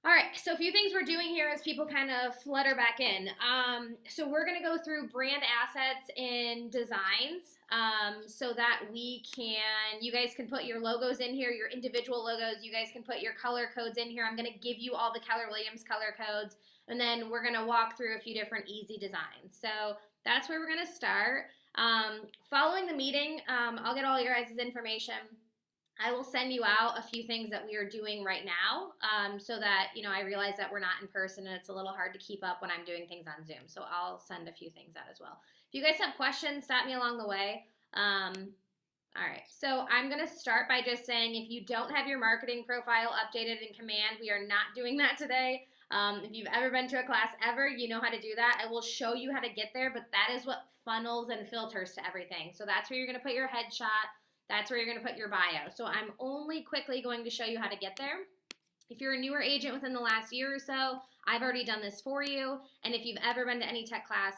All right, so a few things we're doing here as people kind of flutter back in. So we're going to go through brand assets in designs so that you guys can put your logos in here, your individual logos. You guys can put your color codes in here. I'm going to give you all the Keller Williams color codes, and then we're going to walk through a few different easy designs. So that's where we're going to start. Following the meeting, I'll get all your guys' information. I will send you out a few things that we are doing right now so that, I realize that we're not in person and it's a little hard to keep up when I'm doing things on Zoom. So I'll send a few things out as well. If you guys have questions, stop me along the way. All right, so I'm going to start by just saying if you don't have your marketing profile updated in Command, we are not doing that today. If you've ever been to a class ever, you know how to do that. I will show you how to get there, but that is what funnels and filters to everything. So that's where you're going to put your headshot. That's where you're going to put your bio. So I'm only quickly going to show you how to get there. If you're a newer agent within the last year or so, I've already done this for you. And if you've ever been to any tech class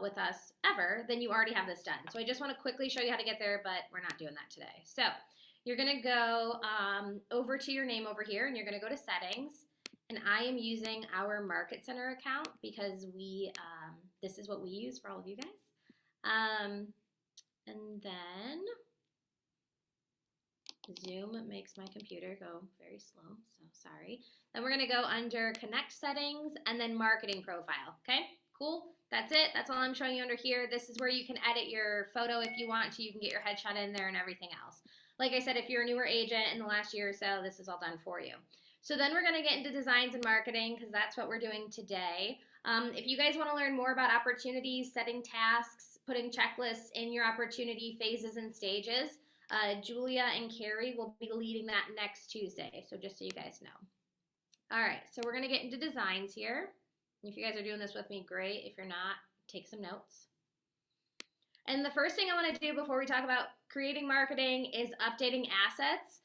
with us ever, then you already have this done. So I just want to quickly show you how to get there, but we're not doing that today. So you're going to go over to your name over here, and you're going to go to settings. And I am using our Market Center account because this is what we use for all of you guys. And then Zoom makes my computer go very slow, so sorry. Then we're going to go under Connect Settings and then Marketing Profile, okay? Cool. That's it. That's all I'm showing you under here. This is where you can edit your photo if you want to. You can get your headshot in there and everything else. Like I said, if you're a newer agent in the last year or so, this is all done for you. So then we're going to get into designs and marketing because that's what we're doing today. If you guys want to learn more about opportunities, setting tasks, putting checklists in your opportunity phases and stages, Julia and Carrie will be leading that next Tuesday, so just so you guys know. All right, so we're going to get into designs here. If you guys are doing this with me, great. If you're not, take some notes. And the first thing I want to do before we talk about creating marketing is updating assets,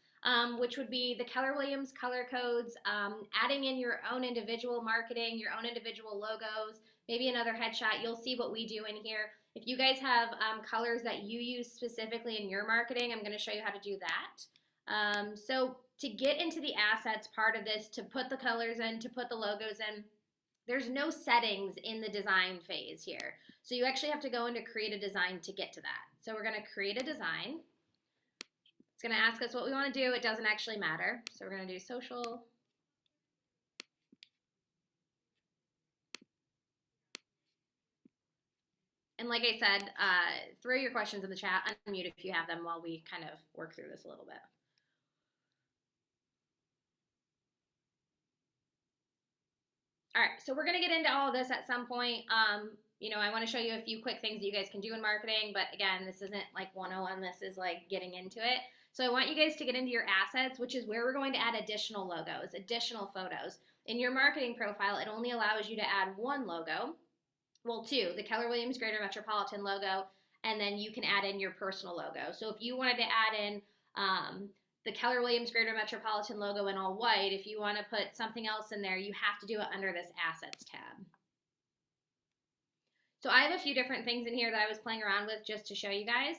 which would be the Keller Williams color codes, adding in your own individual marketing, your own individual logos, maybe another headshot. You'll see what we do in here. If you guys have colors that you use specifically in your marketing, I'm going to show you how to do that. So to get into the assets part of this, to put the colors in, to put the logos in, there's no settings in the design phase here. So you actually have to go into create a design to get to that. So we're going to create a design. It's going to ask us what we want to do. It doesn't actually matter. So we're going to do social. And like I said, throw your questions in the chat, unmute if you have them while we kind of work through this a little bit. All right, so we're going to get into all of this at some point. I want to show you a few quick things that you guys can do in marketing, but again, this isn't like 101, this is like getting into it. So I want you guys to get into your assets, which is where we're going to add additional logos, additional photos. In your marketing profile, it only allows you to add one logo. Well, two, the Keller Williams Greater Metropolitan logo, and then you can add in your personal logo. So if you wanted to add in the Keller Williams Greater Metropolitan logo in all white, if you want to put something else in there, you have to do it under this Assets tab. So I have a few different things in here that I was playing around with just to show you guys.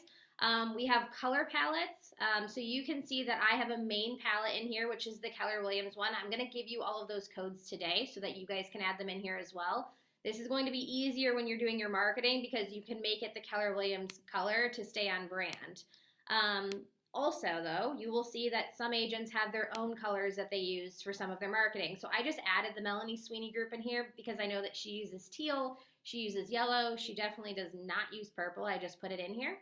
We have color palettes. So you can see that I have a main palette in here, which is the Keller Williams one. I'm going to give you all of those codes today so that you guys can add them in here as well. This is going to be easier when you're doing your marketing because you can make it the Keller Williams color to stay on brand. Also, though, you will see that some agents have their own colors that they use for some of their marketing. So I just added the Melanie Sweeney group in here because I know that she uses teal, she uses yellow, she definitely does not use purple. I just put it in here.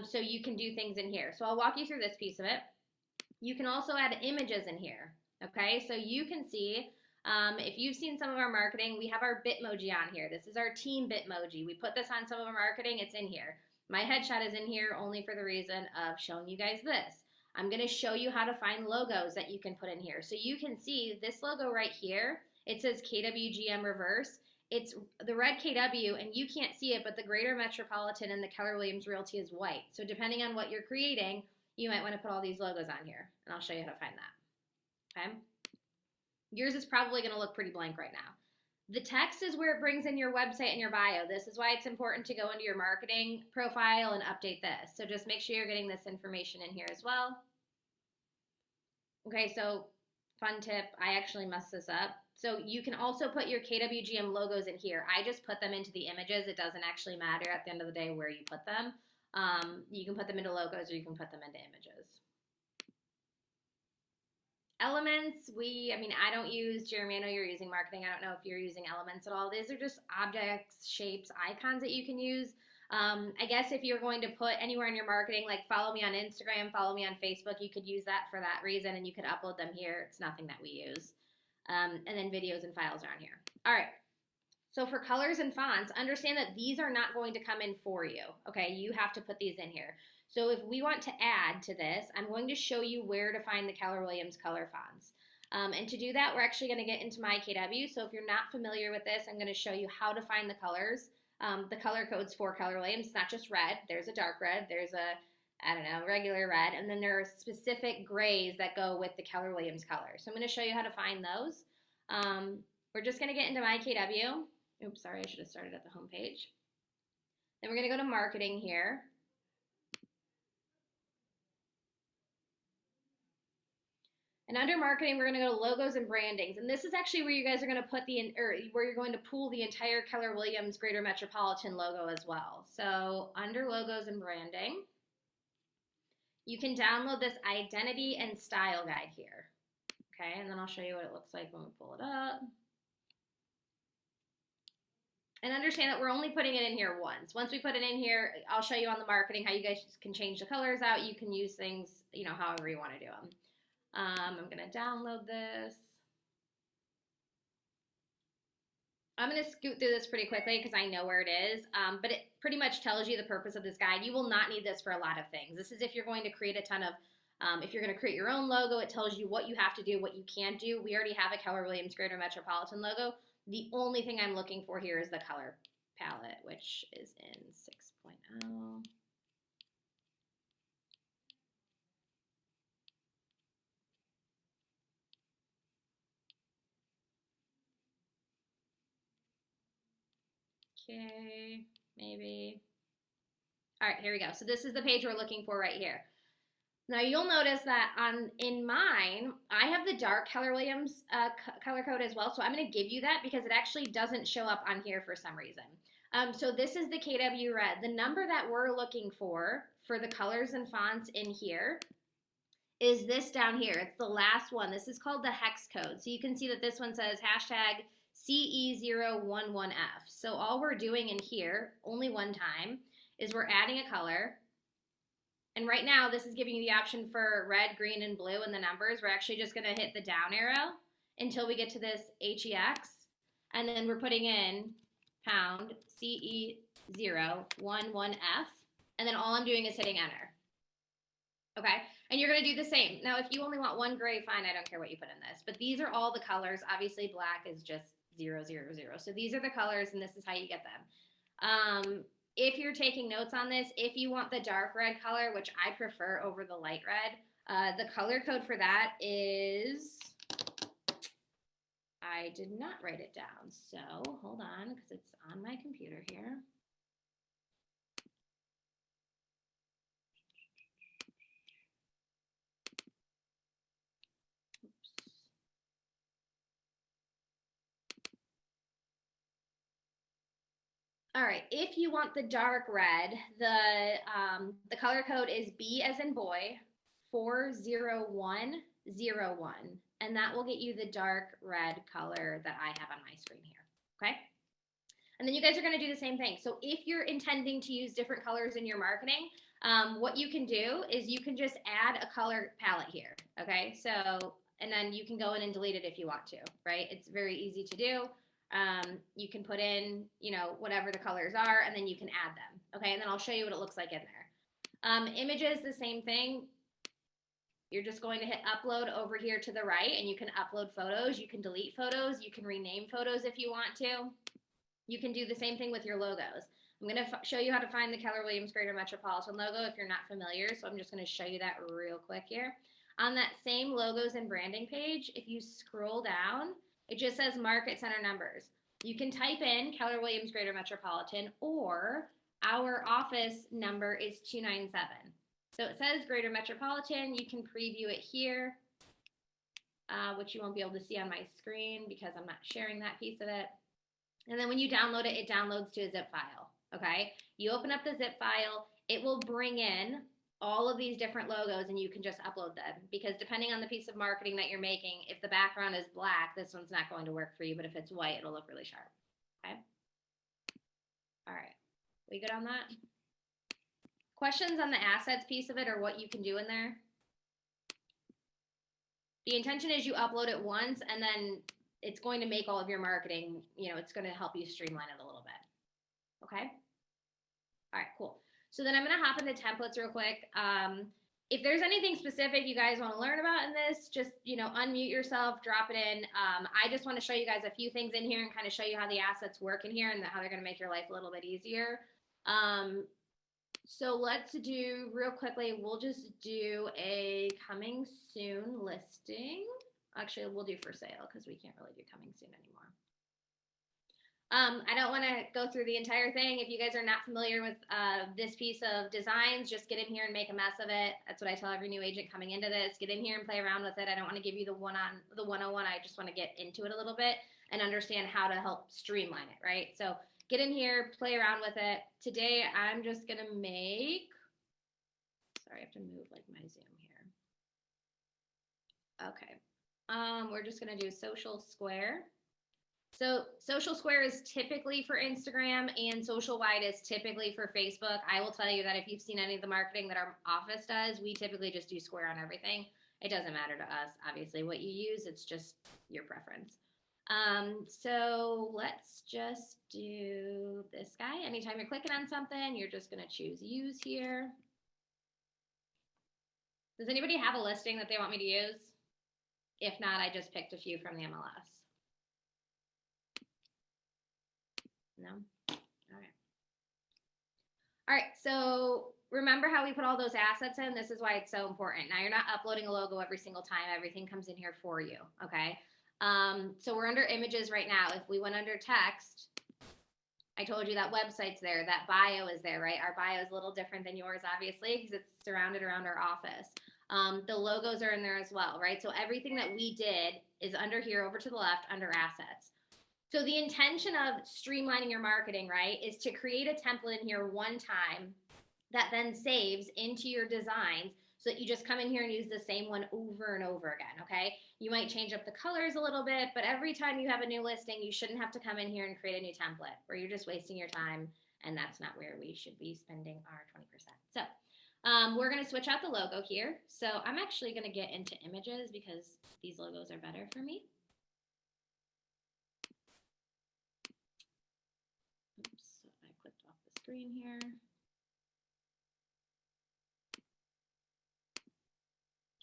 So you can do things in here. So I'll walk you through this piece of it. You can also add images in here, okay? So you can see if you've seen some of our marketing, we have our Bitmoji on here. This is our team Bitmoji. We put this on some of our marketing. It's in here. My headshot is in here only for the reason of showing you guys this. I'm going to show you how to find logos that you can put in here. So you can see this logo right here. It says KWGM Reverse. It's the red KW, and you can't see it, but the Greater Metropolitan and the Keller Williams Realty is white. So depending on what you're creating, you might want to put all these logos on here, and I'll show you how to find that. Okay? Yours is probably going to look pretty blank right now. The text is where it brings in your website and your bio. This is why it's important to go into your marketing profile and update this. So just make sure you're getting this information in here as well. Okay, so fun tip, I actually messed this up. So you can also put your KWGM logos in here. I just put them into the images. It doesn't actually matter at the end of the day where you put them. You can put them into logos or you can put them into images. Elements, I don't use, Jeremy, I know you're using marketing. I don't know if you're using elements at all. These are just objects, shapes, icons that you can use. I guess if you're going to put anywhere in your marketing, like follow me on Instagram, follow me on Facebook, you could use that for that reason and you could upload them here. It's nothing that we use. And then videos and files are on here. All right. So for colors and fonts, understand that these are not going to come in for you. Okay, you have to put these in here. So if we want to add to this, I'm going to show you where to find the Keller Williams color fonts. And to do that, we're actually going to get into my KW. So if you're not familiar with this, I'm going to show you how to find the colors. The color codes for Keller Williams. It's not just red. There's a dark red. There's a, regular red. And then there are specific grays that go with the Keller Williams color. So I'm going to show you how to find those. We're just going to get into my KW. Oops, sorry, I should have started at the home page. Then we're going to go to marketing here. And under marketing, we're going to go to logos and brandings. And this is actually where you guys are going to put where you're going to pull the entire Keller Williams Greater Metropolitan logo as well. So under logos and branding, you can download this identity and style guide here. Okay, and then I'll show you what it looks like when we pull it up. And understand that we're only putting it in here once. Once we put it in here, I'll show you on the marketing how you guys can change the colors out. You can use things, however you want to do them. I'm going to download this. I'm going to scoot through this pretty quickly because I know where it is, but it pretty much tells you the purpose of this guide. You will not need this for a lot of things. This is if you're going to create a ton of, if you're going to create your own logo, it tells you what you have to do, what you can't do. We already have a Keller Williams Greater Metropolitan logo. The only thing I'm looking for here is the color palette, which is in 6.0. Okay, maybe. All right, here we go. So this is the page we're looking for right here. Now you'll notice that in mine, I have the dark Keller Williams color code as well. So I'm going to give you that because it actually doesn't show up on here for some reason. So this is the KW red. The number that we're looking for the colors and fonts in here is this down here. It's the last one. This is called the hex code. So you can see that this one says hashtag CE011F. So all we're doing in here, only one time, is we're adding a color. And right now, this is giving you the option for red, green, and blue in the numbers. We're actually just going to hit the down arrow until we get to this HEX. And then we're putting in pound CE011F. And then all I'm doing is hitting enter. Okay? And you're going to do the same. Now, if you only want one gray, fine. I don't care what you put in this. But these are all the colors. Obviously, black is just 000. So these are the colors, and this is how you get them. If you're taking notes on this, if you want the dark red color, which I prefer over the light red, the color code for that is, I did not write it down, so hold on, because it's on my computer here. All right, if you want the dark red, the color code is B as in boy, 40101, and that will get you the dark red color that I have on my screen here, okay? And then you guys are gonna do the same thing. So if you're intending to use different colors in your marketing, what you can do is you can just add a color palette here, okay? So, and then you can go in and delete it if you want to, right? It's very easy to do. You can put in, whatever the colors are, and then you can add them. Okay, and then I'll show you what it looks like in there. Images, the same thing. You're just going to hit upload over here to the right, and you can upload photos. You can delete photos. You can rename photos if you want to. You can do the same thing with your logos. I'm going to show you how to find the Keller Williams Greater Metropolitan logo if you're not familiar, so I'm just going to show you that real quick here. On that same logos and branding page, if you scroll down, it just says market center numbers. You can type in Keller Williams Greater Metropolitan, or our office number is 297. So it says Greater Metropolitan. You can preview it here. which you won't be able to see on my screen because I'm not sharing that piece of it. And then when you download it, it downloads to a zip file, okay? You open up the zip file, it will bring in all of these different logos and you can just upload them because depending on the piece of marketing that you're making, if the background is black, this one's not going to work for you, but if it's white, it'll look really sharp, okay? All right, we good on that? Questions on the assets piece of it or what you can do in there? The intention is you upload it once and then it's going to make all of your marketing, you know, it's going to help you streamline it a little bit. Okay? All right, cool. So then I'm going to hop into templates real quick. If there's anything specific you guys want to learn about in this, just, you know, unmute yourself, drop it in. I just want to show you guys a few things in here and kind of show you how the assets work in here and how they're going to make your life a little bit easier. So let's do real quickly, we'll just do a coming soon listing. Actually, we'll do for sale because we can't really do coming soon anymore. I don't want to go through the entire thing. If you guys are not familiar with this piece of designs, just get in here and make a mess of it. That's what I tell every new agent coming into this. Get in here and play around with it. I don't want to give you the 101. I just want to get into it a little bit and understand how to help streamline it, right? So get in here, play around with it. Today, I'm just going to make, sorry, I have to move like my Zoom here. Okay. We're just going to do social square. So social square is typically for Instagram and social wide is typically for Facebook. I will tell you that if you've seen any of the marketing that our office does, we typically just do square on everything. It doesn't matter to us, obviously, what you use. It's just your preference. So let's just do this guy. Anytime you're clicking on something, you're just going to choose use here. Does anybody have a listing that they want me to use? If not, I just picked a few from the MLS. No? All right. All right, so remember how we put all those assets in? This is why it's so important. Now you're not uploading a logo every single time. Everything comes in here for you, okay? So we're under images right now. If we went under text, I told you that website's there, that bio is there, right? Our bio is a little different than yours, obviously, because it's surrounded around our office. The logos are in there as well, right? So everything that we did is under here, over to the left, under assets. So the intention of streamlining your marketing, right, is to create a template in here one time that then saves into your designs so that you just come in here and use the same one over and over again, okay? You might change up the colors a little bit, but every time you have a new listing, you shouldn't have to come in here and create a new template where you're just wasting your time, and that's not where we should be spending our 20%. So we're going to switch out the logo here. So I'm actually going to get into images because these logos are better for me. Oops, I clicked off the screen here.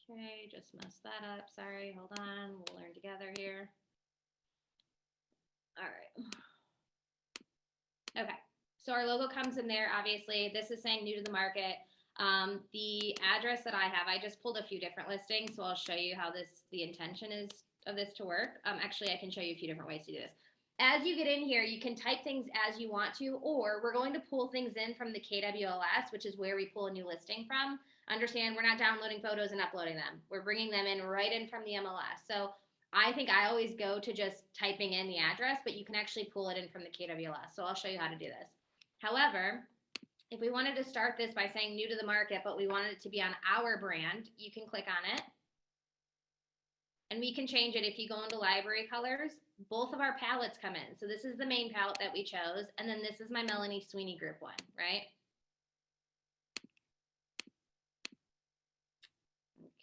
Okay, just messed that up. Sorry, hold on. We'll learn together here. All right. Okay, so our logo comes in there, obviously. This is saying new to the market. The address that I have, I just pulled a few different listings, so I'll show you how the intention is of this to work. Actually, I can show you a few different ways to do this. As you get in here, you can type things as you want to, or we're going to pull things in from the KWLS, which is where we pull a new listing from. Understand, we're not downloading photos and uploading them. We're bringing them in right in from the MLS. So I think I always go to just typing in the address, but you can actually pull it in from the KWLS. So I'll show you how to do this. However, if we wanted to start this by saying new to the market, but we wanted it to be on our brand, you can click on it. And we can change it if you go into library colors. Both of our palettes come in. So this is the main palette that we chose. And then this is my Melanie Sweeney group one, right?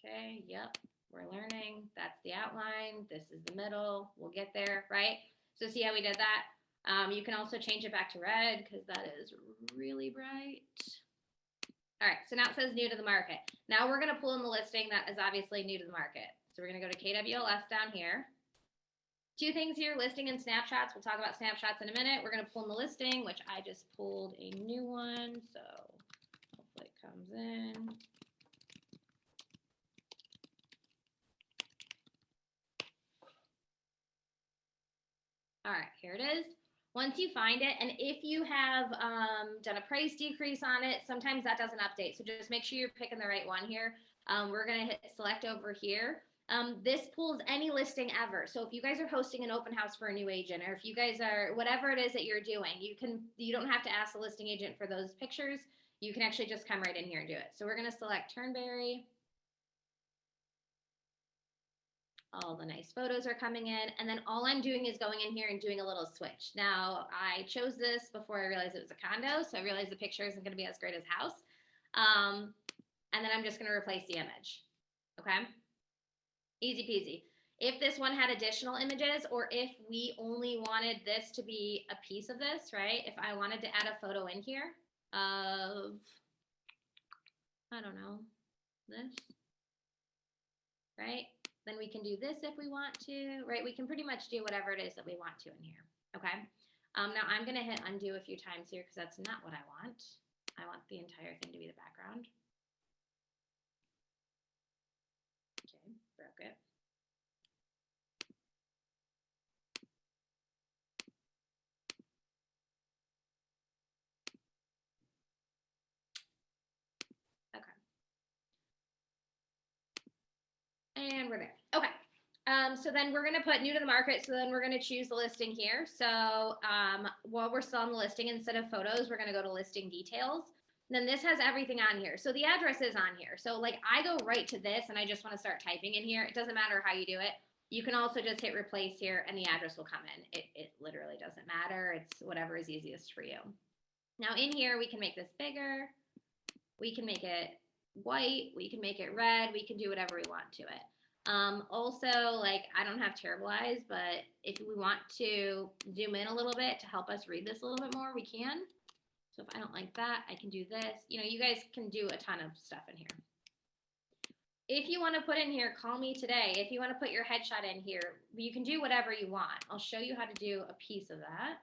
Okay, yep, we're learning. That's the outline. This is the middle. We'll get there, right? So see how we did that? You can also change it back to red because that is really bright. All right, so now it says new to the market. Now we're going to pull in the listing that is obviously new to the market. So we're going to go to KWLS down here. Two things here, listing and snapshots. We'll talk about snapshots in a minute. We're going to pull in the listing, which I just pulled a new one. So hopefully it comes in. All right, here it is. Once you find it, and if you have done a price decrease on it, sometimes that doesn't update. So just make sure you're picking the right one here. We're going to hit select over here. This pulls any listing ever. So if you guys are hosting an open house for a new agent, or if you guys are, whatever it is that you're doing, you don't have to ask the listing agent for those pictures. You can actually just come right in here and do it. So we're going to select Turnberry. All the nice photos are coming in, and then all I'm doing is going in here and doing a little switch. Now, I chose this before I realized it was a condo, so I realized the picture isn't going to be as great as house. And then I'm just going to replace the image. Okay? Easy peasy. If this one had additional images, or if we only wanted this to be a piece of this, right? If I wanted to add a photo in here of, I don't know, this, right? Then we can do this if we want to, right? We can pretty much do whatever it is that we want to in here, okay? Now I'm gonna hit undo a few times here because that's not what I want. I want the entire thing to be the background. Okay, broke it. And we're there. Okay. So then we're going to put new to the market. So then we're going to choose the listing here. So while we're still on the listing, instead of photos, we're going to go to listing details. And then this has everything on here. So the address is on here. So like I go right to this and I just want to start typing in here. It doesn't matter how you do it. You can also just hit replace here and the address will come in. It literally doesn't matter. It's whatever is easiest for you. Now in here, we can make this bigger. We can make it white. We can make it red. We can do whatever we want to it. Also, like I don't have terrible eyes, but if we want to zoom in a little bit to help us read this a little bit more, we can. So if I don't like that, I can do this. You know, you guys can do a ton of stuff in here. If you want to put in here, call me today. If you want to put your headshot in here, you can do whatever you want. I'll show you how to do a piece of that.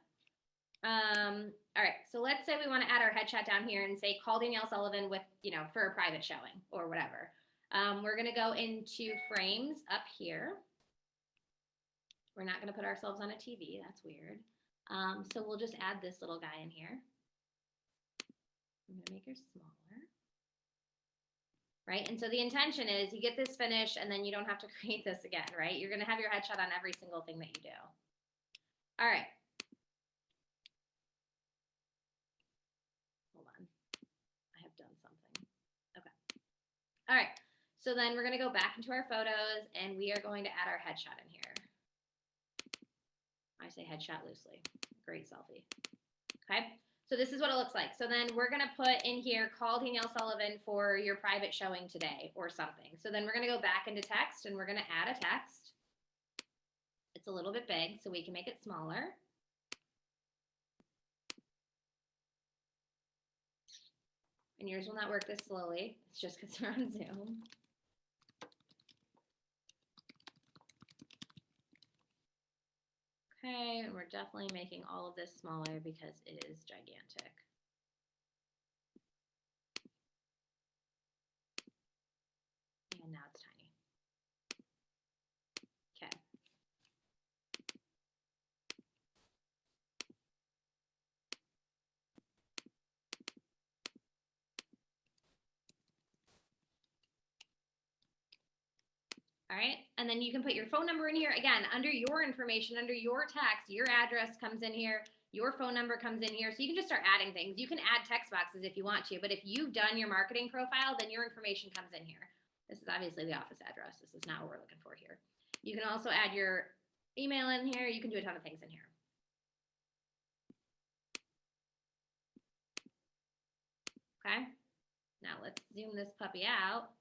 All right, so let's say we want to add our headshot down here and say, call Danielle Sullivan with, you know, for a private showing or whatever. We're going to go into frames up here. We're not going to put ourselves on a TV. That's weird. So we'll just add this little guy in here. I'm going to make her smaller. Right? And so the intention is you get this finished and then you don't have to create this again, right? You're going to have your headshot on every single thing that you do. All right. Hold on. I have done something. Okay. All right. So then we're going to go back into our photos and we are going to add our headshot in here. I say headshot loosely. Great selfie. Okay. So this is what it looks like. So then we're going to put in here, call Danielle Sullivan for your private showing today or something. So then we're going to go back into text and we're going to add a text. It's a little bit big, so we can make it smaller. And yours will not work this slowly. It's just because we're on Zoom. Okay, and we're definitely making all of this smaller because it is gigantic. And now it's tiny. Okay. All right, and then you can put your phone number in here. Again, under your information, under your text, your address comes in here, your phone number comes in here, so you can just start adding things. You can add text boxes if you want to, but if you've done your marketing profile, then your information comes in here. This is obviously the office address. This is not what we're looking for here. You can also add your email in here. You can do a ton of things in here. Okay, now let's zoom this puppy out.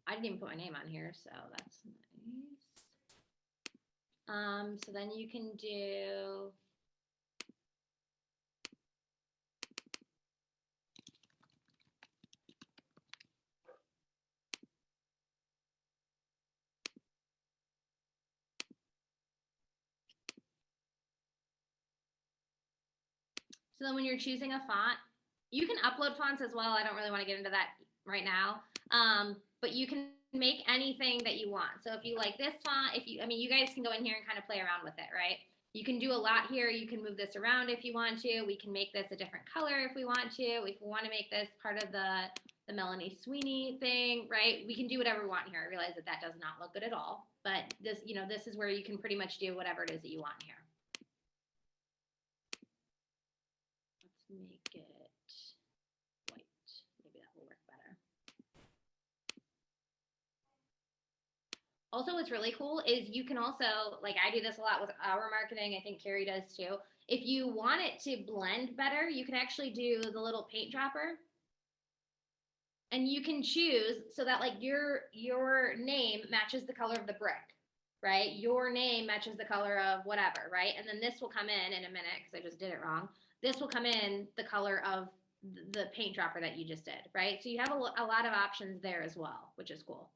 I didn't even put my name on here, so that's nice. So then you can do so then when you're choosing a font, you can upload fonts as well. I don't really want to get into that right now. But you can make anything that you want. So if you like this font, you guys can go in here and kind of play around with it, right? You can do a lot here. You can move this around if you want to. We can make this a different color if we want to. If we want to make this part of the the Melanie Sweeney thing, right? We can do whatever we want here. I realize that that does not look good at all, but this, you know, this is where you can pretty much do whatever it is that you want here. Let's make it white. Maybe that will work better. Also, what's really cool is you can also, like I do this a lot with our marketing, I think Carrie does too. If you want it to blend better, you can actually do the little paint dropper. And you can choose so that like your name matches the color of the brick, right? Your name matches the color of whatever, right? And then this will come in a minute because I just did it wrong. This will come in the color of the paint dropper that you just did, right? So you have a lot of options there as well, which is cool.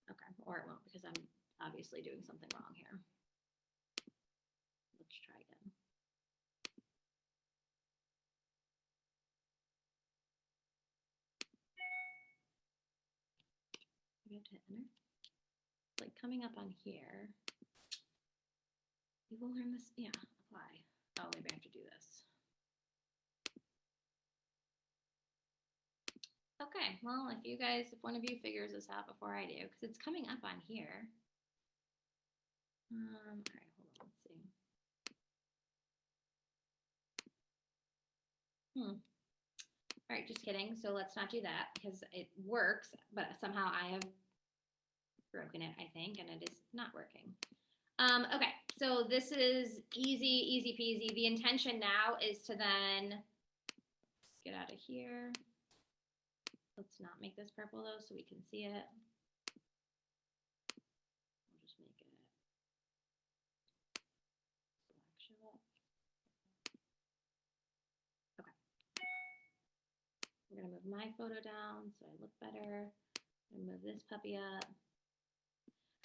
Okay, or it won't because I'm obviously doing something wrong here. Let's try again. You have to hit enter. It's like coming up on here. You will learn this. Yeah, apply. Oh, maybe I have to do this. Okay, well, if one of you figures this out before I do, because it's coming up on here. All right, hold on, let's see. All right, just kidding. So let's not do that because it works, but somehow I have broken it, I think, and it is not working. Okay, so this is easy peasy. The intention now is to then get out of here. Let's not make this purple though, so we can see it. We'll just make it show up. Okay. We're gonna move my photo down so I look better. I'm gonna move this puppy up.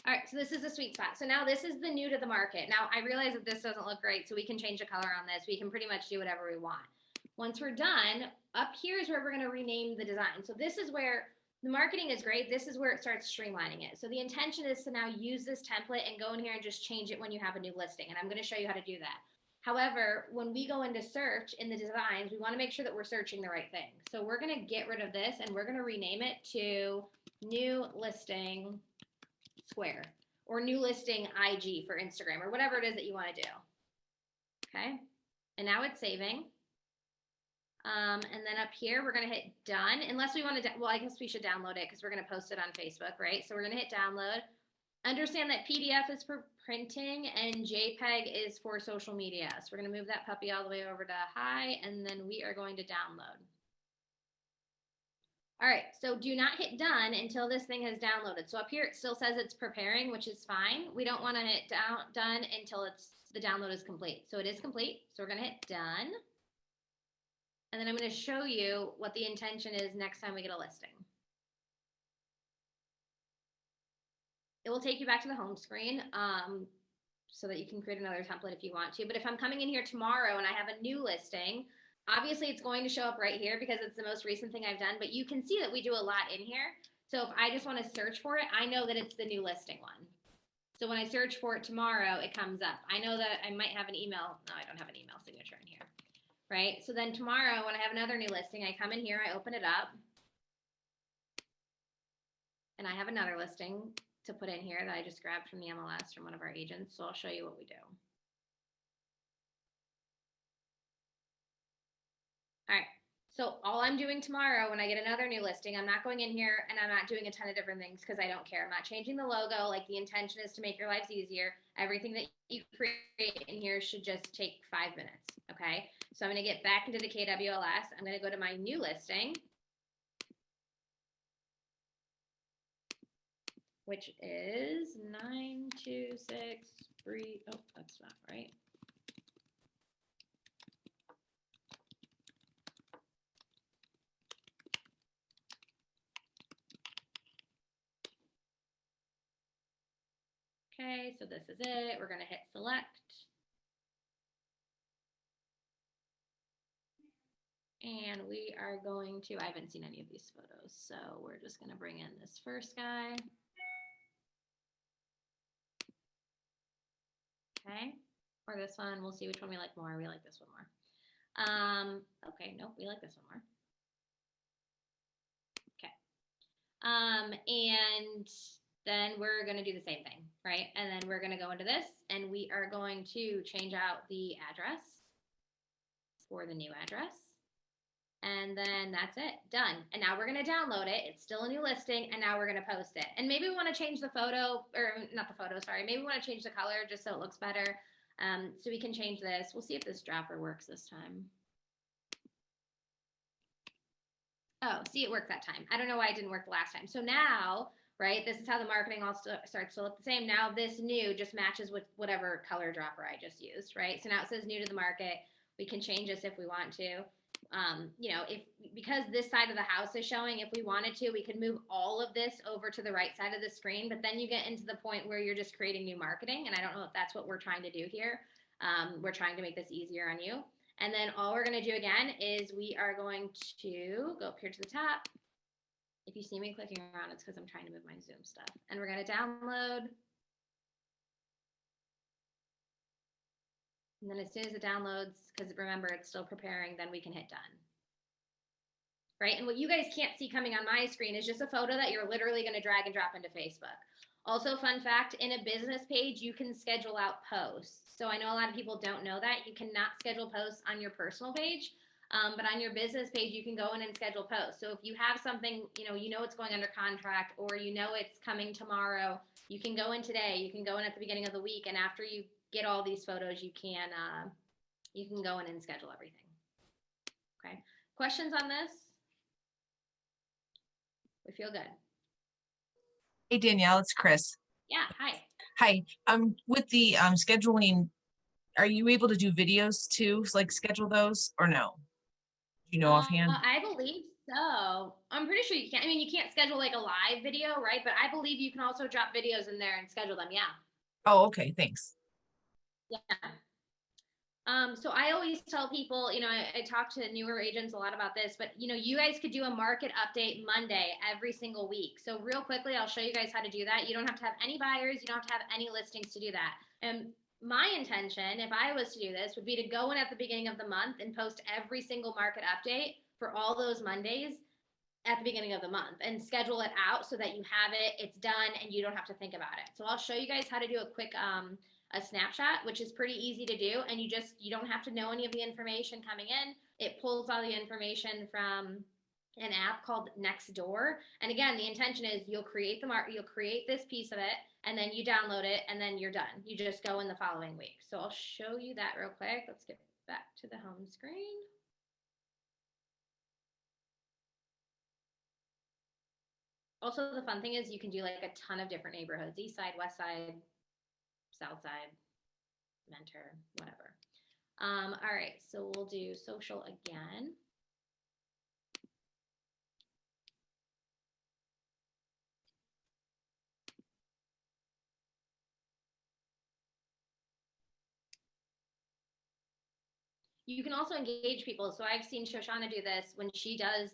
All right, so this is the sweet spot. So now this is the new to the market. Now I realize that this doesn't look great, so we can change the color on this. We can pretty much do whatever we want. Once we're done, up here is where we're gonna rename the design. So this is where the marketing is great. This is where it starts streamlining it. So the intention is to now use this template and go in here and just change it when you have a new listing. And I'm gonna show you how to do that. However, when we go into search in the designs, we wanna make sure that we're searching the right thing. So we're gonna get rid of this and we're gonna rename it to new listing square or new listing IG for Instagram or whatever it is that you want to do. Okay. And now it's saving. And then up here, we're going to hit done unless we want to, well, I guess we should download it because we're going to post it on Facebook, right? So we're going to hit download. Understand that PDF is for printing and JPEG is for social media. So we're going to move that puppy all the way over to high and then we are going to download. All right, so do not hit done until this thing has downloaded. So up here, it still says it's preparing, which is fine. We don't want to hit done until the download is complete. So it is complete, so we're gonna hit done. And then I'm gonna show you what the intention is next time we get a listing. It will take you back to the home screen so that you can create another template if you want to. But if I'm coming in here tomorrow and I have a new listing, obviously, it's going to show up right here because it's the most recent thing I've done, but you can see that we do a lot in here. So if I just want to search for it, I know that it's the new listing one. So when I search for it tomorrow, it comes up. I know that I might have an email. No, I don't have an email signature in here, right? So then tomorrow when I have another new listing, I come in here, I open it up, and I have another listing to put in here that I just grabbed from the MLS from one of our agents. So I'll show you what we do. All right, so all I'm doing tomorrow when I get another new listing, I'm not going in here and I'm not doing a ton of different things because I don't care. I'm not changing the logo. Like the intention is to make your lives easier. Everything that you create in here should just take 5 minutes, okay? So I'm gonna get back into the KWLS. I'm gonna go to my new listing, which is 9263, oh, that's not right. Okay, so this is it. We're gonna hit select. And we are going to, I haven't seen any of these photos, so we're just gonna bring in this first guy. Okay, or this one, we'll see which one we like more. We like this one more. Okay, nope, we like this one more. Okay. And then we're going to do the same thing, right? And then we're going to go into this and we are going to change out the address for the new address. And then that's it, done. And now we're going to download it. It's still a new listing, and now we're going to post it. And maybe we want to change the photo, or not the photo, sorry. Maybe we want to change the color just so it looks better. So we can change this. We'll see if this dropper works this time. Oh, see, it worked that time. I don't know why it didn't work the last time. So now, right, this is how the marketing all starts to look the same. Now this new just matches with whatever color dropper I just used, right? So now it says new to the market. We can change this if we want to. You know, if because this side of the house is showing, if we wanted to, we could move all of this over to the right side of the screen, but then you get into the point where you're just creating new marketing, and I don't know if that's what we're trying to do here. We're trying to make this easier on you. And then all we're going to do again is we are going to go up here to the top. If you see me clicking around, it's because I'm trying to move my Zoom stuff. And we're going to download. And then as soon as it downloads, because remember, it's still preparing, then we can hit done. Right? And what you guys can't see coming on my screen is just a photo that you're literally going to drag and drop into Facebook. Also, fun fact, in a business page, you can schedule out posts. So I know a lot of people don't know that. You cannot schedule posts on your personal page, but on your business page, you can go in and schedule posts. So if you have something, you know it's going under contract, or you know it's coming tomorrow, you can go in today. You can go in at the beginning of the week, and after you get all these photos, you can go in and schedule everything. Okay. Questions on this? We feel good. Hey, Danielle, it's Chris. Yeah, hi. Hi. With the scheduling, are you able to do videos too, like schedule those, or no? Do you know offhand? I believe so. I'm pretty sure you can. I mean, you can't schedule like a live video, right? But I believe you can also drop videos in there and schedule them. Yeah. Oh, okay, thanks. Yeah. So I always tell people, I talk to newer agents a lot about this, but you guys could do a market update Monday every single week. So real quickly, I'll show you guys how to do that. You don't have to have any buyers. You don't have to have any listings to do that. And my intention, if I was to do this, would be to go in at the beginning of the month and post every single market update for all those Mondays at the beginning of the month and schedule it out so that you have it, it's done, and you don't have to think about it. So I'll show you guys how to do a quick a snapshot, which is pretty easy to do, and you don't have to know any of the information coming in. It pulls all the information from an app called Nextdoor. And again, the intention is you'll create this piece of it, and then you download it, and then you're done. You just go in the following week. So I'll show you that real quick. Let's get back to the home screen. Also, the fun thing is you can do like a ton of different neighborhoods: east side, west side, south side, mentor, whatever. All right, so we'll do social again. You can also engage people. So I've seen Shoshana do this when she does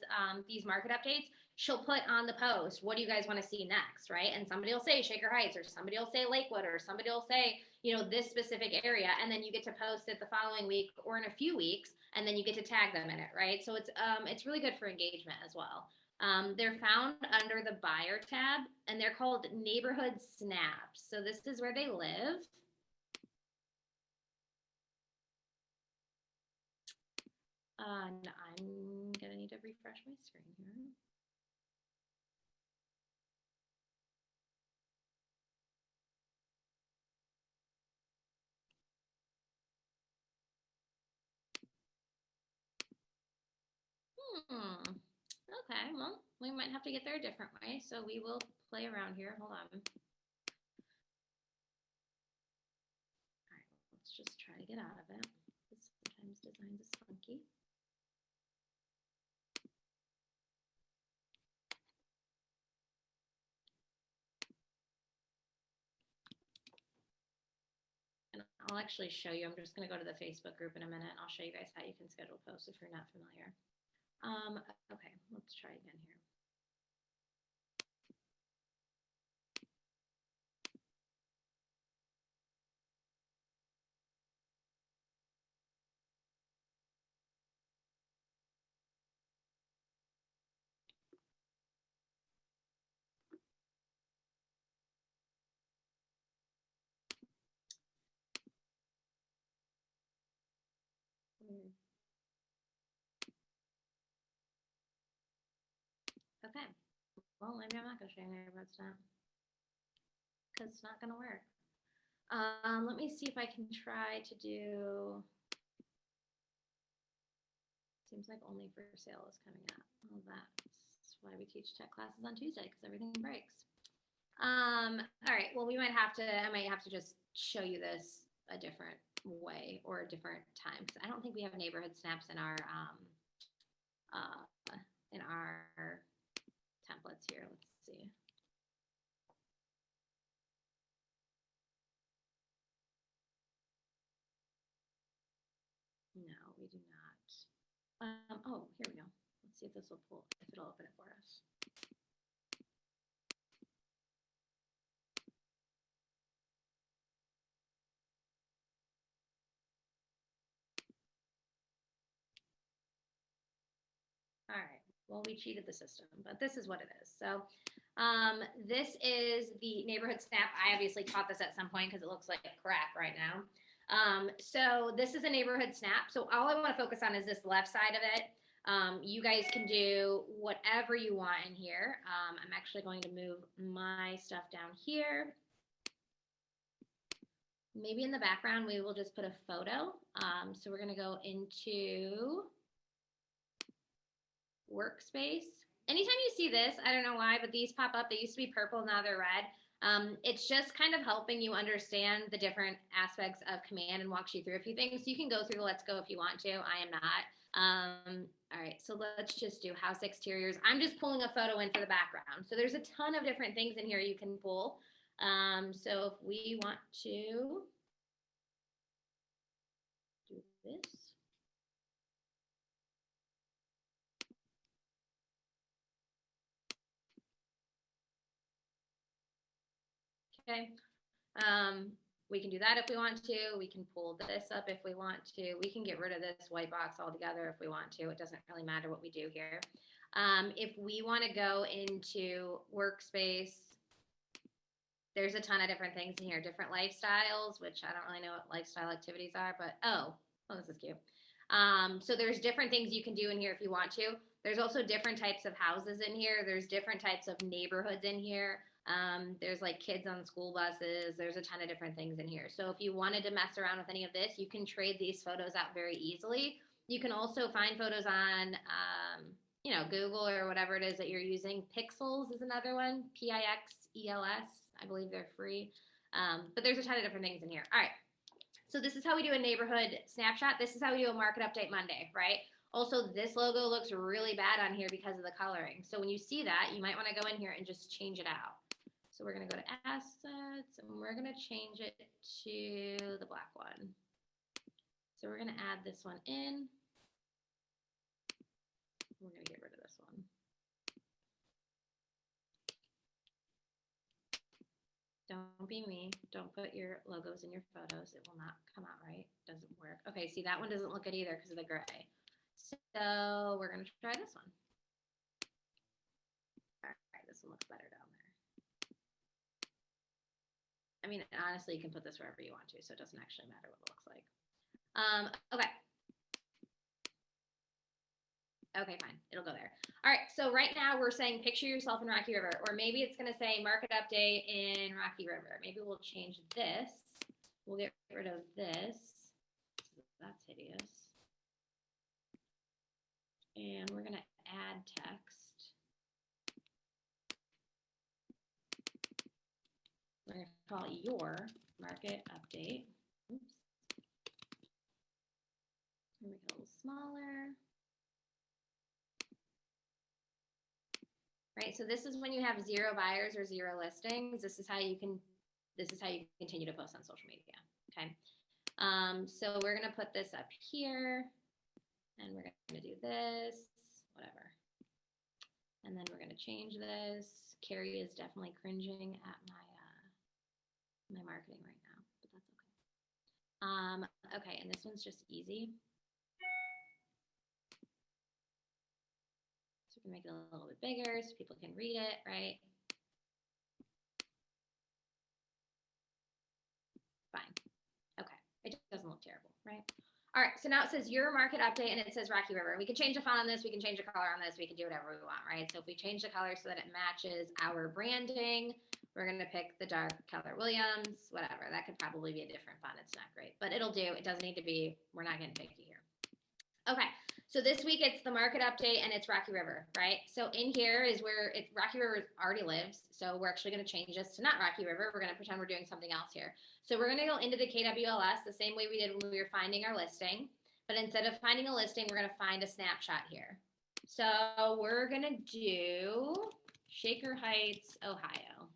these market updates. She'll put on the post, what do you guys want to see next, right? And somebody will say Shaker Heights, or somebody will say Lakewood, or somebody will say, this specific area, and then you get to post it the following week or in a few weeks, and then you get to tag them in it, right? So it's really good for engagement as well. They're found under the buyer tab, and they're called neighborhood snaps. So this is where they live. And I'm gonna need to refresh my screen here. Okay, well, we might have to get there a different way, so we will play around here. Hold on. All right, let's just try to get out of it. Sometimes design is funky. And I'll actually show you. I'm just going to go to the Facebook group in a minute. I'll show you guys how you can schedule posts if you're not familiar. Okay, let's try again here. Okay. Well, maybe I'm not going to show you neighborhood snap because it's not going to work. Let me see if I can try to do. Seems like only for sale is coming up. Well, that's why we teach tech classes on Tuesday, because everything breaks. All right. Well, I might have to just show you this a different way or a different time, because I don't think we have neighborhood snaps in our templates here. Let's see. No, we do not. Oh, here we go. Let's see if this will pull, if it'll open it for us. All right. Well, we cheated the system, but this is what it is. So this is the neighborhood snap. I obviously taught this at some point because it looks like crap right now. So this is a neighborhood snap. So all I want to focus on is this left side of it. You guys can do whatever you want in here. I'm actually going to move my stuff down here. Maybe in the background, we will just put a photo. So we're going to go into workspace. Anytime you see this, I don't know why, but these pop up. They used to be purple, now they're red. It's just kind of helping you understand the different aspects of command and walks you through a few things. So you can go through the Let's Go if you want to. I am not. All right, so let's just do house exteriors. I'm just pulling a photo in for the background. So there's a ton of different things in here you can pull. So if we want to do this. Okay. We can do that if we want to. We can pull this up if we want to. We can get rid of this white box altogether if we want to. It doesn't really matter what we do here. If we want to go into workspace, there's a ton of different things in here. Different lifestyles, which I don't really know what lifestyle activities are, but oh, this is cute. So there's different things you can do in here if you want to. There's also different types of houses in here. There's different types of neighborhoods in here. There's like kids on school buses. There's a ton of different things in here. So if you wanted to mess around with any of this, you can trade these photos out very easily. You can also find photos on, Google or whatever it is that you're using. Pixels is another one, Pixels. I believe they're free. But there's a ton of different things in here. All right. So this is how we do a neighborhood snapshot. This is how we do a market update Monday, right? Also, this logo looks really bad on here because of the coloring. So when you see that, you might want to go in here and just change it out. So we're going to go to assets and we're going to change it to the black one. So we're going to add this one in. We're going to get rid of this one. Don't be me. Don't put your logos in your photos. It will not come out right. Doesn't work. Okay, see, that one doesn't look good either because of the gray. So we're going to try this one. All right, this one looks better down there. I mean, honestly, you can put this wherever you want to, so it doesn't actually matter what it looks like. Okay. Okay, fine. It'll go there. All right, so right now we're saying picture yourself in Rocky River, or maybe it's going to say market update in Rocky River. Maybe we'll change this. We'll get rid of this. That's hideous. And we're going to add text. We're going to call it your market update. Oops. Make it a little smaller. Right, so this is when you have 0 buyers or 0 listings. This is how you continue to post on social media. Okay. So we're gonna put this up here, and we're gonna do this, whatever. And then we're gonna change this. Carrie is definitely cringing at my marketing right now, but that's okay. Okay, and this one's just easy. So we can make it a little bit bigger so people can read it, right? Fine. Okay, it doesn't look terrible, right? All right, so now it says your market update and it says Rocky River. We can change the font on this, we can change the color on this, we can do whatever we want, right? So if we change the color so that it matches our branding, we're gonna pick the dark Keller Williams, whatever. That could probably be a different font, it's not great, but it'll do. It doesn't need to be, we're not getting picky here. Okay, so this week it's the market update and it's Rocky River, right? So in here is where Rocky River already lives. So we're actually going to change this to not Rocky River. We're going to pretend we're doing something else here. So we're going to go into the KWLS the same way we did when we were finding our listing. But instead of finding a listing, we're going to find a snapshot here. So we're going to do Shaker Heights, Ohio.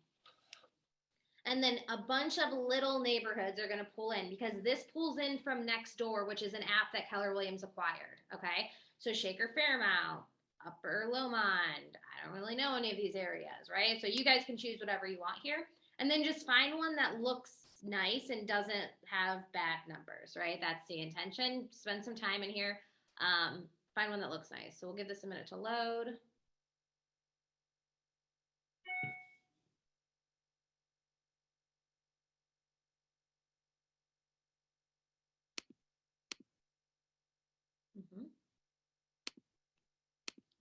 And then a bunch of little neighborhoods are going to pull in because this pulls in from Nextdoor, which is an app that Keller Williams acquired. Okay. So Shaker Fairmount, Upper Lomond. I don't really know any of these areas, right? So you guys can choose whatever you want here. And then just find one that looks nice and doesn't have bad numbers, right? That's the intention. Spend some time in here. Find one that looks nice. So we'll give this a minute to load.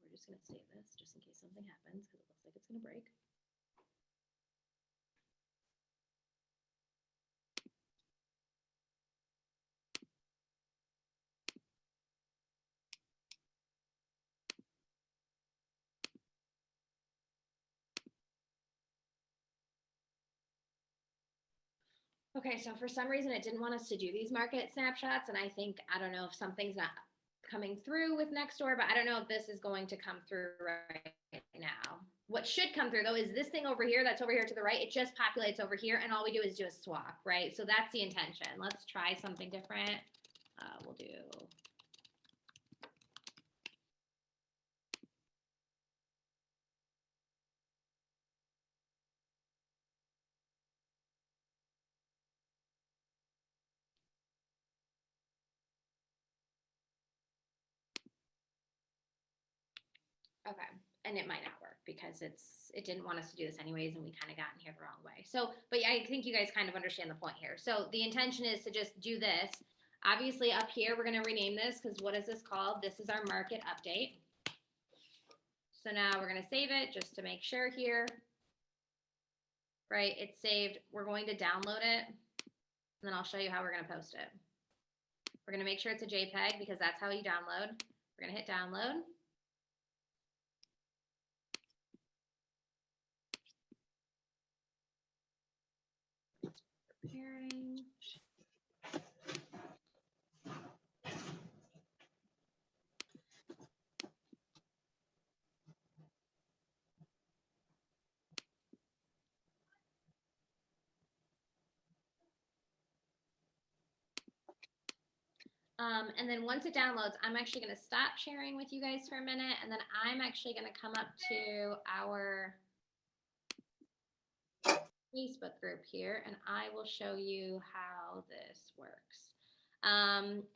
We're just going to save this just in case something happens because it looks like it's going to break. Okay, so for some reason it didn't want us to do these market snapshots, and I don't know if something's not coming through with Nextdoor, but I don't know if this is going to come through right now. What should come through though is this thing over here that's over here to the right. It just populates over here, and all we do is do a swap, right? So that's the intention. Let's try something different. We'll do okay. And it might not work because it didn't want us to do this anyways, and we kind of got in here the wrong way. So, but yeah, I think you guys kind of understand the point here. So the intention is to just do this. Obviously up here, we're going to rename this because what is this called? This is our market update. So now we're going to save it just to make sure here, right? It's saved. We're going to download it, and then I'll show you how we're going to post it. We're going to make sure it's a JPEG because that's how you download. We're going to hit download. Preparing. And then once it downloads, I'm actually going to stop sharing with you guys for a minute, and then I'm actually going to come up to our Facebook group here, and I will show you how this works.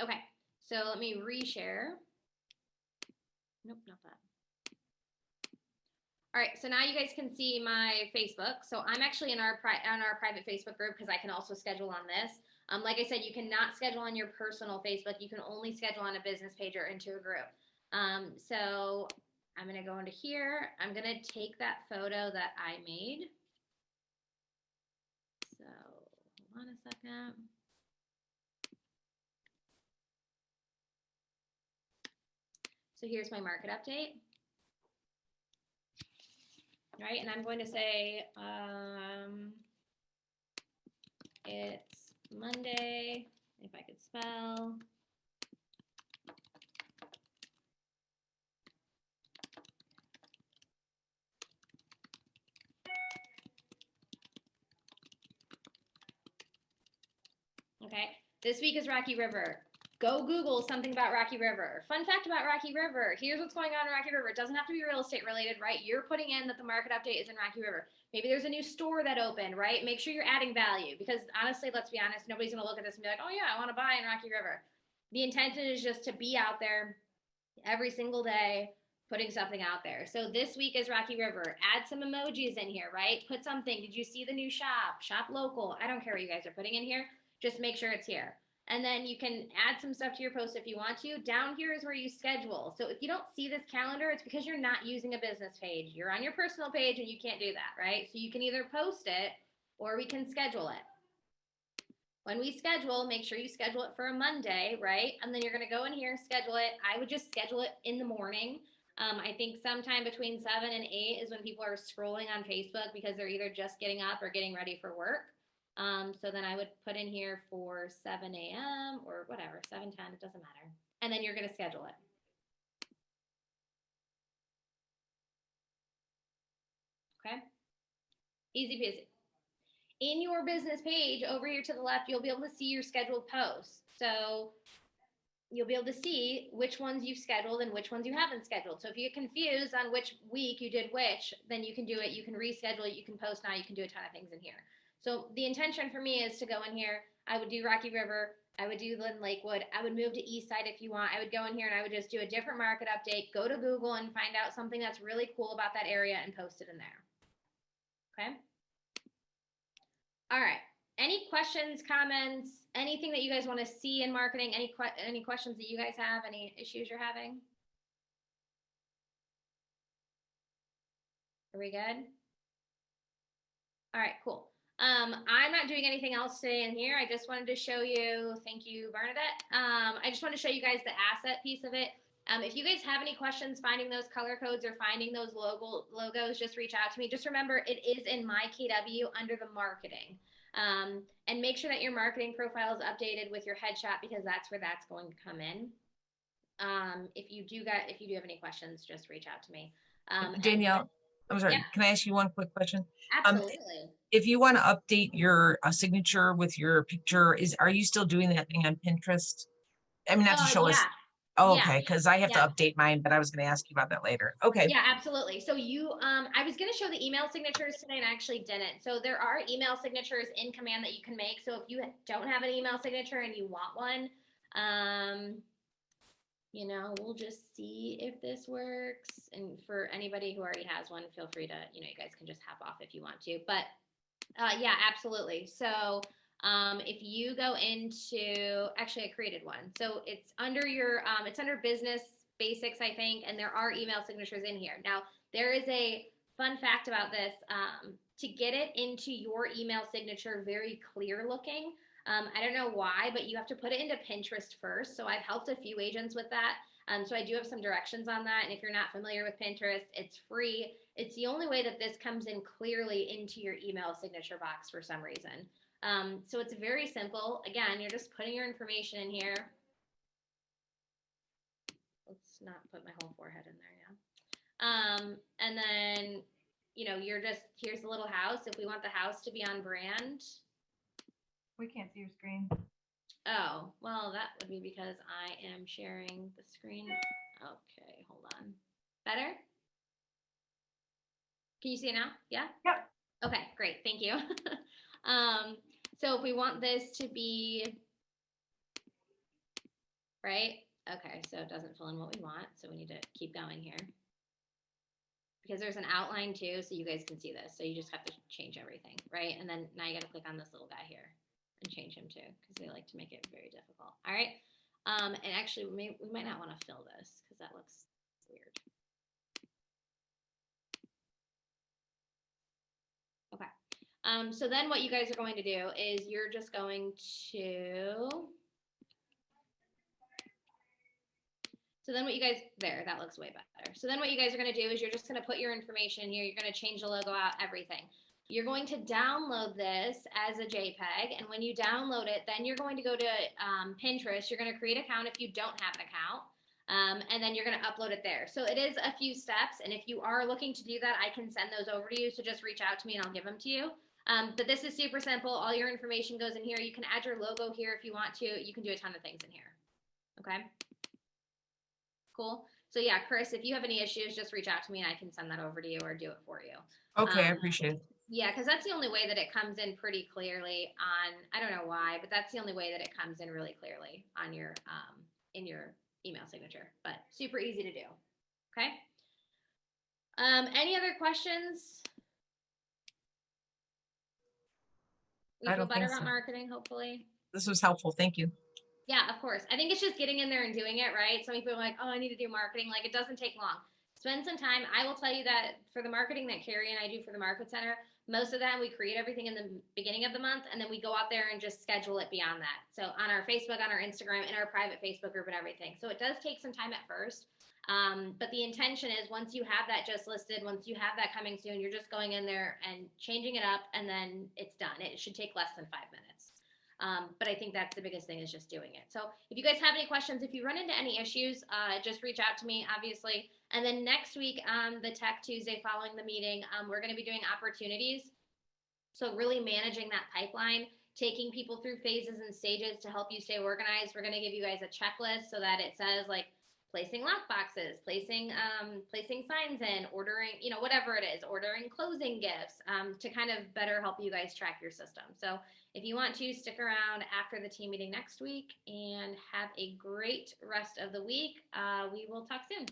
Okay, so let me reshare. Nope, not that. All right, so now you guys can see my Facebook. So I'm actually in our private Facebook group because I can also schedule on this. Like I said, you cannot schedule on your personal Facebook. You can only schedule on a business page or into a group. So I'm going to go into here. I'm going to take that photo that I made. So hold on a second. So here's my market update. Right, and I'm going to say it's Monday, if I could spell. Okay, this week is Rocky River. Go Google something about Rocky River. Fun fact about Rocky River. Here's what's going on in Rocky River. It doesn't have to be real estate related, right? You're putting in that the market update is in Rocky River. Maybe there's a new store that opened, right? Make sure you're adding value because honestly, let's be honest, nobody's going to look at this and be like, oh yeah, I want to buy in Rocky River. The intention is just to be out there every single day, putting something out there. So this week is Rocky River. Add some emojis in here, right? Put something. Did you see the new shop? Shop local. I don't care what you guys are putting in here. Just make sure it's here. And then you can add some stuff to your post if you want to. Down here is where you schedule. So if you don't see this calendar, it's because you're not using a business page. You're on your personal page and you can't do that, right? So you can either post it or we can schedule it. When we schedule, make sure you schedule it for a Monday, right? And then you're going to go in here, schedule it. I would just schedule it in the morning. I think sometime between 7 and 8 is when people are scrolling on Facebook because they're either just getting up or getting ready for work. So then I would put in here for 7 a.m. or whatever, 7:10, it doesn't matter. And then you're going to schedule it. Okay? Easy peasy. In your business page over here to the left, you'll be able to see your scheduled posts. So you'll be able to see which ones you've scheduled and which ones you haven't scheduled. So if you get confused on which week you did which, then you can do it. You can reschedule it. You can post now. You can do a ton of things in here. So the intention for me is to go in here. I would do Rocky River. I would do Lynn Lakewood. I would move to East Side if you want. I would go in here and I would just do a different market update. Go to Google and find out something that's really cool about that area and post it in there. Okay? All right. Any questions, comments, anything that you guys want to see in marketing? Any questions that you guys have? Any issues you're having? Are we good? All right, cool. I'm not doing anything else today in here. I just wanted to show you, thank you, Bernadette. I just want to show you guys the asset piece of it. If you guys have any questions finding those color codes or finding those logos, just reach out to me. Just remember, it is in my KW under the marketing. And make sure that your marketing profile is updated with your headshot because that's where that's going to come in. If you do have any questions, just reach out to me. Danielle, I'm sorry. Yeah. Can I ask you one quick question? Absolutely. If you want to update your signature with your picture, are you still doing that thing on Pinterest? I mean, not to show us. Yeah. Oh, Yeah. okay, because I have Yeah. to update mine, but I was going to ask you about that later. Okay. Yeah, absolutely. So I was going to show the email signatures today and I actually didn't. So there are email signatures in Command that you can make. So if you don't have an email signature and you want one, we'll just see if this works. And for anybody who already has one, feel free to, you guys can just hop off if you want to. But yeah, absolutely. So if you go into, actually I created one. So it's under it's under business basics, I think, and there are email signatures in here. Now, there is a fun fact about this. To get it into your email signature very clear looking, I don't know why, but you have to put it into Pinterest first. So I've helped a few agents with that. So I do have some directions on that. And if you're not familiar with Pinterest, it's free. It's the only way that this comes in clearly into your email signature box for some reason. So it's very simple. Again, you're just putting your information in here. Let's not put my whole forehead in there, yeah. And then, here's the little house. If we want the house to be on brand. We can't see your screen. Oh, well, that would be because I am sharing the screen. Okay, hold on. Better? Can you see it now? Yeah? Yep. Okay, great. Thank you. So if we want this to be, right? Okay, so it doesn't fill in what we want. So we need to keep going here. Because there's an outline too, so you guys can see this. So you just have to change everything, right? And then now you got to click on this little guy here and change him too, because they like to make it very difficult. All right. And actually, we might not want to fill this because that looks weird. Okay. So then what you guys are going to do is you're just going to. So then what you guys, that looks way better. So then what you guys are going to do is you're just going to put your information here. You're going to change the logo out, everything. You're going to download this as a JPEG. And when you download it, then you're going to go to Pinterest. You're going to create an account if you don't have an account. And then you're going to upload it there. So it is a few steps. And if you are looking to do that, I can send those over to you. So just reach out to me and I'll give them to you. But this is super simple. All your information goes in here. You can add your logo here if you want to. You can do a ton of things in here. Okay. Cool. So yeah, Chris, if you have any issues, just reach out to me and I can send that over to you or do it for you. Okay, I appreciate it. Yeah, because that's the only way that it comes in pretty clearly on, I don't know why, but that's the only way that it comes in really clearly on your in your email signature. But super easy to do. Okay. Any other questions? We feel better about marketing, hopefully. This was helpful. Thank you. Yeah, of course. I think it's just getting in there and doing it, right? Some people are like, oh, I need to do marketing. Like, it doesn't take long. Spend some time. I will tell you that for the marketing that Carrie and I do for the Market Center, most of the time we create everything in the beginning of the month and then we go out there and just schedule it beyond that. So on our Facebook, on our Instagram, in our private Facebook group and everything. So it does take some time at first. But the intention is once you have that just listed, once you have that coming soon, you're just going in there and changing it up and then it's done. It should take less than 5 minutes. But I think that's the biggest thing is just doing it. So if you guys have any questions, if you run into any issues, just reach out to me, obviously. And then next week, the Tech Tuesday following the meeting, we're going to be doing opportunities. So really managing that pipeline, taking people through phases and stages to help you stay organized. We're going to give you guys a checklist so that it says like placing lock boxes, placing signs in, ordering, whatever it is, ordering closing gifts, to kind of better help you guys track your system. So if you want to, stick around after the team meeting next week and have a great rest of the week. We will talk soon.